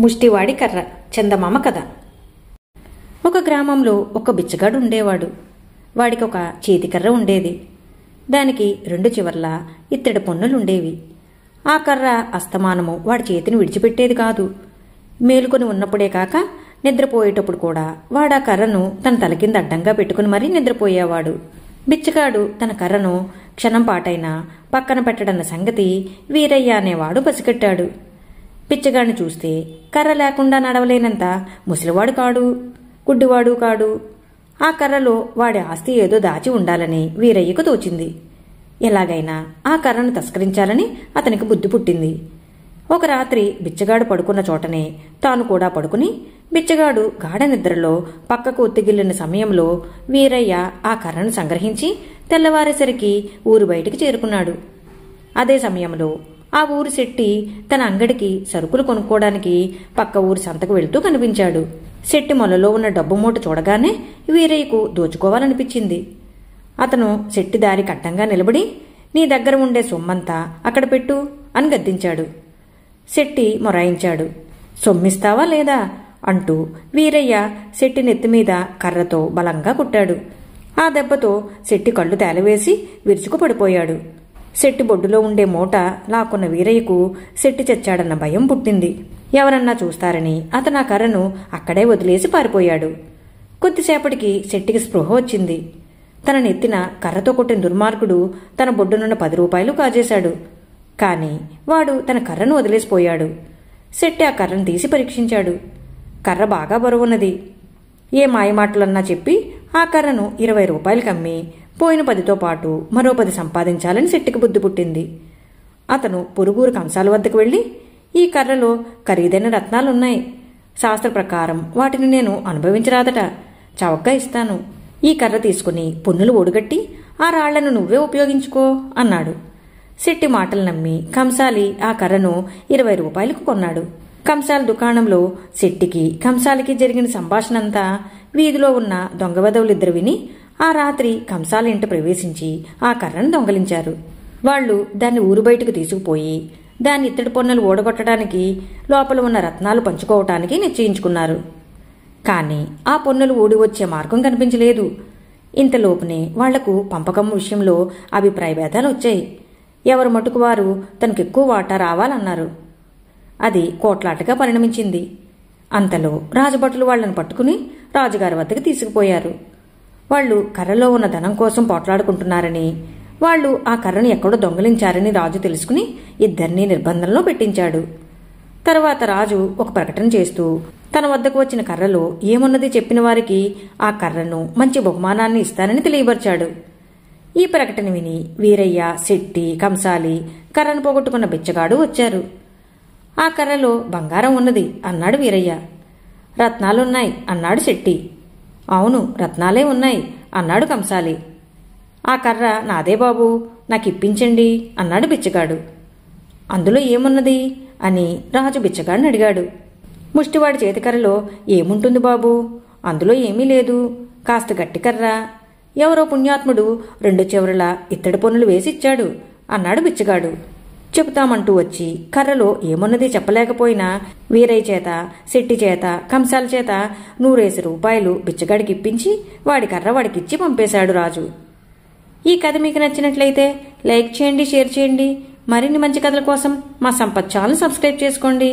ముష్టివాడి కర్ర చందమామ కథ. ఒక గ్రామంలో ఒక బిచ్చగాడు ఉండేవాడు. వాడికి ఒక చేతికర్ర ఉండేది. దానికి రెండు చివర్లా ఇత్తడి పొన్నులుండేవి. ఆ కర్ర అస్తమానము వాడి చేతిని విడిచిపెట్టేది కాదు. మేలుకొని ఉన్నప్పుడే కాక నిద్రపోయేటప్పుడు కూడా వాడా కర్రను తన తల కింద అడ్డంగా పెట్టుకుని మరీ నిద్రపోయేవాడు. బిచ్చగాడు తన కర్రను క్షణం పాటైనా పక్కన పెట్టడన్న సంగతి వీరయ్య అనేవాడు పసిగట్టాడు. పిచ్చగాడిని చూస్తే కర్ర లేకుండా నడవలేనంత ముసలివాడు కాడు, గుడ్డివాడు కాడు. ఆ కర్రలో వాడి ఆస్తి ఏదో దాచి ఉండాలని వీరయ్యకు తోచింది. ఎలాగైనా ఆ కర్రను తస్కరించాలని అతనికి బుద్ధి పుట్టింది. ఒక రాత్రి బిచ్చగాడు పడుకున్న చోటనే తాను కూడా పడుకుని బిచ్చగాడు గాఢ నిద్రలో పక్కకు ఒత్తిగిల్లిన సమయంలో వీరయ్య ఆ కర్రను సంగ్రహించి తెల్లవారేసరికి ఊరు బయటికి చేరుకున్నాడు. అదే సమయంలో ఆ ఊరి శెట్టి తన అంగడికి సరుకులు కొనుక్కోవడానికి పక్క ఊరి సంతకు వెళ్తూ కనిపించాడు. శెట్టి మొలలో ఉన్న డబ్బు మూట చూడగానే వీరయ్యకు దోచుకోవాలనిపించింది. అతను శెట్టి దారి కట్టంగా నిలబడి, నీ దగ్గర ఉండే సొమ్మంతా అక్కడ పెట్టు అని గద్దించాడు. శెట్టి మొరాయించాడు. సొమ్మిస్తావా లేదా అంటూ వీరయ్య శెట్టి నెత్తిమీద కర్రతో బలంగా కుట్టాడు. ఆ దెబ్బతో శెట్టి కళ్ళు తేలవేసి విరుచుకు పడిపోయాడు. శెట్టి బొడ్డులో ఉండే మూట లాక్కున్న వీరయ్యకు శెట్టి చచ్చాడన్న భయం పుట్టింది. ఎవరన్నా చూస్తారని అతను ఆ కర్రను అక్కడే వదిలేసి పారిపోయాడు. కొద్దిసేపటికి శెట్టికి స్పృహ వచ్చింది. తన నెత్తిన కర్రతో కొట్టిన దుర్మార్గుడు తన బొడ్డునున్న 10 రూపాయలు కాజేశాడు. కాని వాడు తన కర్రను వదిలేసిపోయాడు. శెట్టి ఆ కర్రను తీసి పరీక్షించాడు. కర్ర బాగా బరువున్నది. ఏ మాయమాటలన్నా చెప్పి ఆ కర్రను 20 రూపాయలకి అమ్మి పోయిన 10తో పాటు మరో 10 సంపాదించాలని శెట్టికి బుద్ధి పుట్టింది. అతను పొరుగురు కంసాల వద్దకు వెళ్లి, ఈ కర్రలో ఖరీదైన రత్నాలున్నాయి. శాస్త్ర ప్రకారం వాటిని నేను అనుభవించరాదట. చవగ్గా ఇస్తాను. ఈ కర్ర తీసుకుని పొన్నులు ఓడుగట్టి ఆ రాళ్లను నువ్వే ఉపయోగించుకో అన్నాడు. శెట్టి మాటలు నమ్మి కంసాలి ఆ కర్రను 20 రూపాయలకు కొన్నాడు. కంసాల దుకాణంలో శెట్టికి కంసాలికి జరిగిన సంభాషణంతా వీధిలో ఉన్న దొంగవెదవులిద్దరు విని ఆ రాత్రి కంసాల ఇంట ప్రవేశించి ఆ కర్రను దొంగలించారు. వాళ్లు దాన్ని ఊరు బయటకు తీసుకుపోయి దాన్ని ఇత్తడి పొన్నలు ఓడగొట్టడానికి, లోపల ఉన్న రత్నాలు పంచుకోవటానికి నిశ్చయించుకున్నారు. కాని ఆ పొన్నులు ఊడి వచ్చే మార్గం కనిపించలేదు. ఇంతలోపునే వాళ్లకు పంపకం విషయంలో అభిప్రాయ భేదాలు వచ్చాయి. ఎవరు మటుకు వారు తనకెక్కువ వాటా రావాలన్నారు. అది కోట్లాటగా పరిణమించింది. అంతలో రాజభటులు వాళ్లను పట్టుకుని రాజుగారి వద్దకు తీసుకుపోయారు. వాళ్లు కర్రలో ఉన్న ధనం కోసం పోట్లాడుకుంటున్నారని, వాళ్లు ఆ కర్రను ఎక్కడో దొంగలించారని రాజు తెలుసుకుని ఇద్దరినీ నిర్బంధంలో పెట్టించాడు. తరువాత రాజు ఒక ప్రకటన చేస్తూ తన వద్దకు వచ్చిన కర్రలో ఏమున్నది చెప్పిన వారికి ఆ కర్రను మంచి బహుమానాన్ని ఇస్తానని తెలియబర్చాడు. ఈ ప్రకటన విని వీరయ్య, శెట్టి, కంసాలి, కర్రను పోగొట్టుకున్న బిచ్చగాడు వచ్చారు. ఆ కర్రలో బంగారం ఉన్నది అన్నాడు వీరయ్య. రత్నాలున్నాయి అన్నాడు శెట్టి. అవును, రత్నాలే ఉన్నాయి అన్నాడు కంసాలి. ఆ కర్ర నాదే బాబూ, నాకిప్పించండి అన్నాడు బిచ్చగాడు. అందులో ఏమున్నది అని రాజు బిచ్చగాడిని అడిగాడు. ముష్టివాడి చేతికర్రలో ఏముంటుంది బాబూ, అందులో ఏమీ లేదు, కాస్త గట్టి కర్ర. ఎవరో పుణ్యాత్ముడు 2 చివరలా ఇత్తడి పొన్నులు వేసిచ్చాడు అన్నాడు బిచ్చగాడు. చెబుతామంటూ వచ్చి కర్రలో ఏమున్నది చెప్పలేకపోయినా వీరయ్య చేత, శెట్టి చేత, కంసాల చేత 100 రూపాయలు బిచ్చగాడికి ఇప్పించి వాడి కర్ర వాడికిచ్చి పంపేశాడు రాజు. ఈ కథ మీకు నచ్చినట్లయితే లైక్ చేయండి, షేర్ చేయండి. మరిన్ని మంచి కథల కోసం మా సంపత్ ఛానల్ సబ్స్క్రైబ్ చేసుకోండి.